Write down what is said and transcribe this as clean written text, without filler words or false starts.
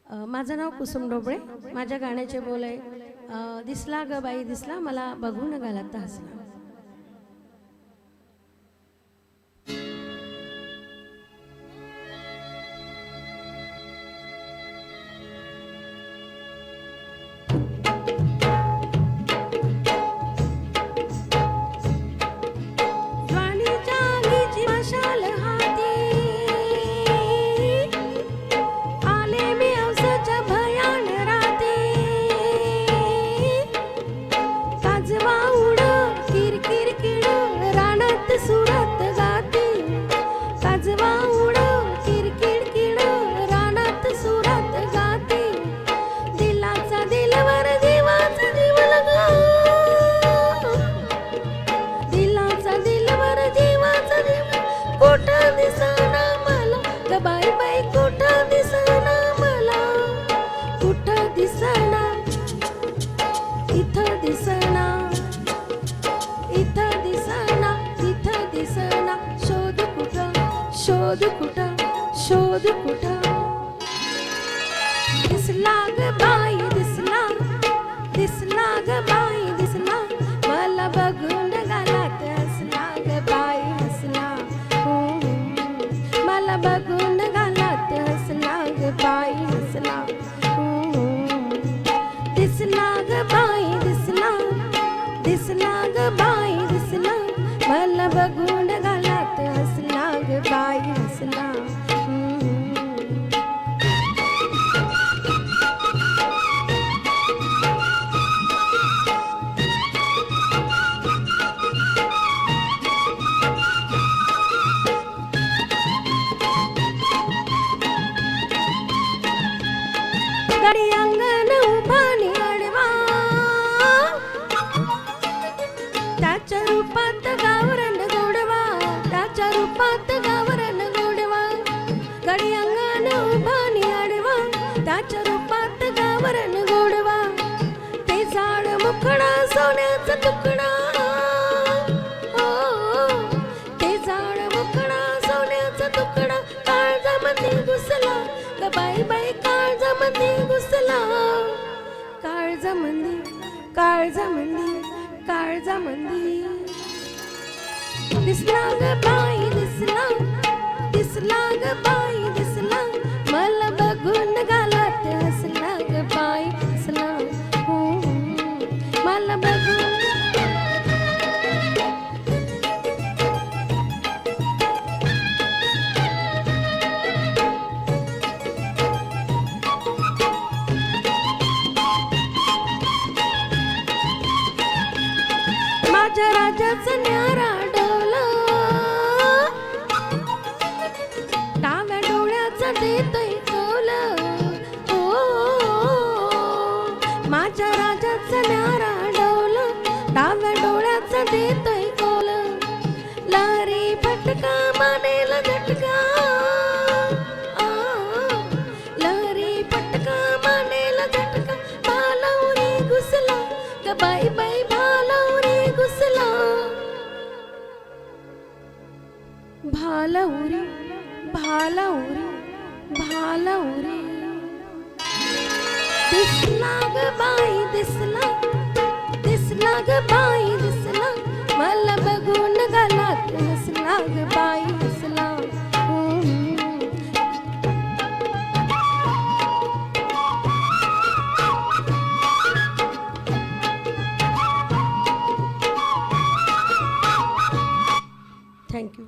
माझं नाव कुसुम डोबळे. माझ्या गाण्याचे बोल आहे, दिसला ग बाई दिसला, मला बघून गालात हसला. सुरत गाती काजवा उड किरकिर किड रानात सुरत गाती. दिलाचा दिलवर जीवाचा जीव लगा, दिलाचा दिलवर जीवाचा जीव. कुठं दिसना मला ग बाई बाई, कुठं दिसना मला, कुठं दिसना, इथं दिसना, इथं दिसना, इथं दिसना. शोध कुठं, शोध कुठं, शोध कुठं. दिसला ग बाई दिसला, दिसला ग बाई दिसला, मला बघून गालात हसला ग बाई हसला. मला बघून गालात हसला ग बाई हसला. दिसला ग बाई दिसला, दिसला ग बाई दिसला, मला बघून गालात हसला ग बाई हसला. गडी अंगण उभानी अडवा, त्याच्या रूपात गावरण गोडवा, त्याच्या रूपात गावरण गोडवा. गडी अंगण उभानी अडवा, त्याच्या रूपात गावरण गोडवा. ते झाड मुखडा सोन्याचा तुकडा, ते झाड मुखडा सोन्याचा तुकडा. काळजामध्ये घुसला ग बाई बाई, काळजामध्ये घुसला, काळजामध्ये, काळजामध्ये, काळजामध्ये. दिसला ग बाई दिसला, दिसला ग बाई दिसला, मला बघून गालात हसला ग बाई हसला. मला बघून माझ्या राजाचं न्यारा डोला, डाव्या डोळ्याचा देतोय कौल. माझ्या राजाचं न्यारा डोला, डाव्या डोळ्याचा देतोय कौल. लहरी फटका मानेला झटका, लहरी फटका मानेला झटका. भालावरी घुसला ग बाई बाई, भालावरी घुसला, भालावरी, भालावरी, भालावरी. दिसला ग बाई दिसला, दिसला ग बाई दिसला, मला बघून गालात हसला ग बाई हसला. थँक्यू.